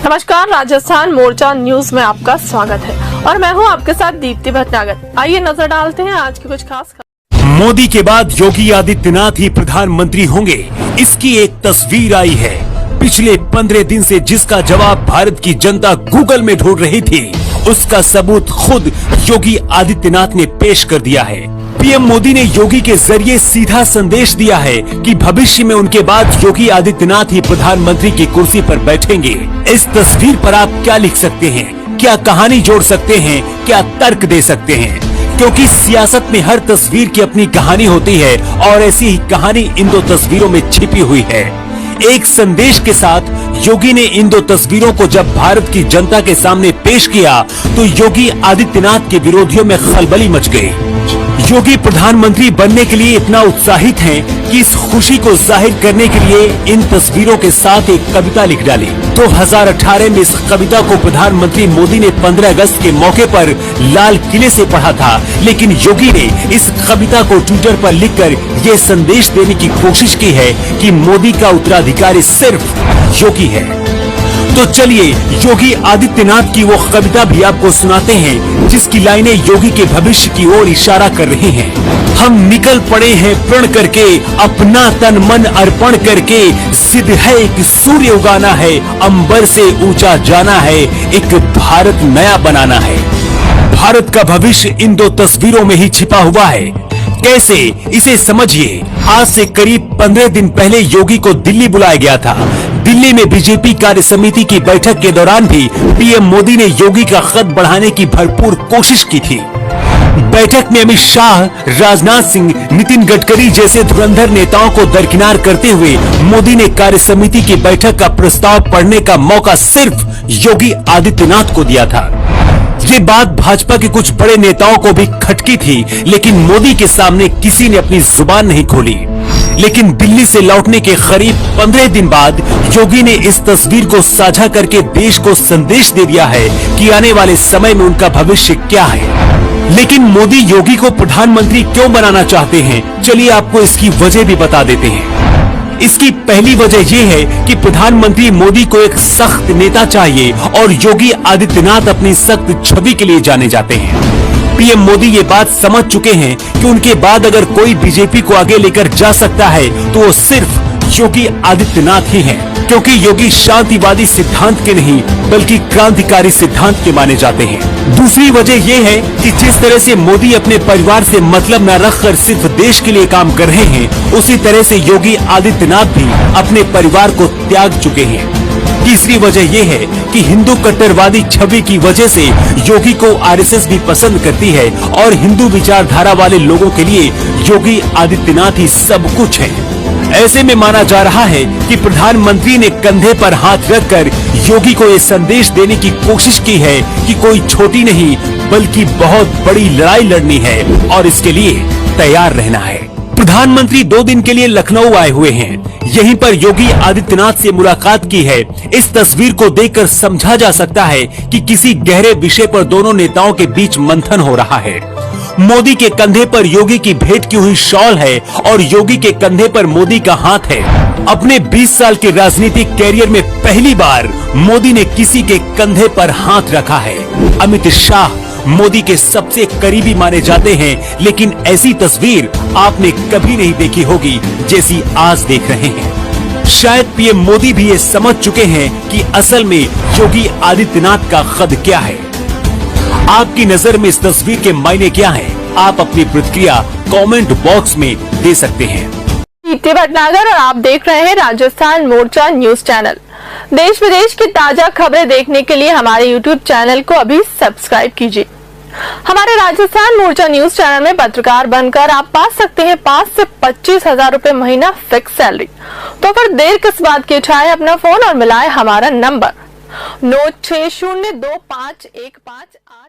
नमस्कार, राजस्थान मोर्चा न्यूज में आपका स्वागत है और मैं हूं आपके साथ दीप्ति भटनागर। आइए नजर डालते हैं आज की कुछ खास खबर। मोदी के बाद योगी आदित्यनाथ ही प्रधानमंत्री होंगे, इसकी एक तस्वीर आई है। पिछले 15 दिन से जिसका जवाब भारत की जनता गूगल में ढूंढ रही थी, उसका सबूत खुद योगी आदित्यनाथ ने पेश कर दिया है। पीएम मोदी ने योगी के जरिए सीधा संदेश दिया है कि भविष्य में उनके बाद योगी आदित्यनाथ ही प्रधानमंत्री की कुर्सी पर बैठेंगे। इस तस्वीर पर आप क्या लिख सकते हैं, क्या कहानी जोड़ सकते हैं, क्या तर्क दे सकते हैं? क्योंकि सियासत में हर तस्वीर की अपनी कहानी होती है और ऐसी ही कहानी इन दो तस्वीरों में छिपी हुई है। एक संदेश के साथ योगी ने इन दो तस्वीरों को जब भारत की जनता के सामने पेश किया तो योगी आदित्यनाथ के विरोधियों में खलबली मच गई। योगी प्रधानमंत्री बनने के लिए इतना उत्साहित हैं कि इस खुशी को जाहिर करने के लिए इन तस्वीरों के साथ एक कविता लिख डाली। 2018 में इस कविता को प्रधानमंत्री मोदी ने 15 अगस्त के मौके पर लाल किले से पढ़ा था, लेकिन योगी ने इस कविता को ट्विटर पर लिखकर ये संदेश देने की कोशिश की है कि मोदी का उत्तराधिकारी सिर्फ योगी है। तो चलिए योगी आदित्यनाथ की वो कविता भी आपको सुनाते हैं जिसकी लाइनें योगी के भविष्य की ओर इशारा कर रही हैं। हम निकल पड़े हैं प्रण करके, अपना तन मन अर्पण करके, सिद्ध है एक सूर्य उगाना है, अंबर से ऊंचा जाना है, एक भारत नया बनाना है। भारत का भविष्य इन दो तस्वीरों में ही छिपा हुआ है। कैसे, इसे समझिए। आज से करीब 15 दिन पहले योगी को दिल्ली बुलाया गया था। दिल्ली में बीजेपी कार्य समिति की बैठक के दौरान भी पीएम मोदी ने योगी का कद बढ़ाने की भरपूर कोशिश की थी। बैठक में अमित शाह, राजनाथ सिंह, नितिन गडकरी जैसे धुरंधर नेताओं को दरकिनार करते हुए मोदी ने कार्य समिति की बैठक का प्रस्ताव पढ़ने का मौका सिर्फ योगी आदित्यनाथ को दिया था। ये बात भाजपा के कुछ बड़े नेताओं को भी खटकी थी, लेकिन मोदी के सामने किसी ने अपनी जुबान नहीं खोली। लेकिन दिल्ली से लौटने के करीब 15 दिन बाद योगी ने इस तस्वीर को साझा करके देश को संदेश दे दिया है कि आने वाले समय में उनका भविष्य क्या है। लेकिन मोदी योगी को प्रधानमंत्री क्यों बनाना चाहते हैं, चलिए आपको इसकी वजह भी बता देते हैं। इसकी पहली वजह यह है कि प्रधानमंत्री मोदी को एक सख्त नेता चाहिए और योगी आदित्यनाथ अपनी सख्त छवि के लिए जाने जाते हैं। पीएम मोदी ये बात समझ चुके हैं कि उनके बाद अगर कोई बीजेपी को आगे लेकर जा सकता है तो वो सिर्फ योगी आदित्यनाथ ही हैं, क्योंकि योगी शांतिवादी सिद्धांत के नहीं बल्कि क्रांतिकारी सिद्धांत के माने जाते हैं। दूसरी वजह यह है कि जिस तरह से मोदी अपने परिवार से मतलब न रखकर सिर्फ देश के लिए काम कर रहे हैं, उसी तरह से योगी आदित्यनाथ भी अपने परिवार को त्याग चुके हैं। तीसरी वजह यह है कि हिंदू कट्टरवादी छवि की वजह से योगी को आरएसएस भी पसंद करती है और हिंदू विचारधारा वाले लोगों के लिए योगी आदित्यनाथ ही सब कुछ है। ऐसे में माना जा रहा है कि प्रधानमंत्री ने कंधे पर हाथ रखकर योगी को ये संदेश देने की कोशिश की है कि कोई छोटी नहीं बल्कि बहुत बड़ी लड़ाई लड़नी है और इसके लिए तैयार रहना है। प्रधानमंत्री 2 दिन के लिए लखनऊ आए हुए हैं। यहीं पर योगी आदित्यनाथ से मुलाकात की है। इस तस्वीर को देखकर समझा जा सकता है कि किसी गहरे विषय पर दोनों नेताओं के बीच मंथन हो रहा है। मोदी के कंधे पर योगी की भेंट की हुई शॉल है और योगी के कंधे पर मोदी का हाथ है। अपने 20 साल के राजनीतिक कैरियर में पहली बार मोदी ने किसी के कंधे पर हाथ रखा है। अमित शाह मोदी के सबसे करीबी माने जाते हैं, लेकिन ऐसी तस्वीर आपने कभी नहीं देखी होगी जैसी आज देख रहे हैं। शायद पीएम मोदी भी ये समझ चुके हैं कि असल में योगी आदित्यनाथ का कद क्या है। आपकी नजर में इस तस्वीर के मायने क्या हैं? आप अपनी प्रतिक्रिया कमेंट बॉक्स में दे सकते हैं। दीप्ति भटनागर और आप देख रहे हैं राजस्थान मोर्चा न्यूज चैनल। देश विदेश की ताजा खबरें देखने के लिए हमारे यूट्यूब चैनल को अभी सब्सक्राइब कीजिए। हमारे राजस्थान मोर्चा न्यूज चैनल में पत्रकार बनकर आप पा सकते हैं 5 से 25 हजार रूपए महीना फिक्स सैलरी। तो फिर देर किस बात की, उठाए अपना फोन और मिलाए हमारा नंबर 96025158।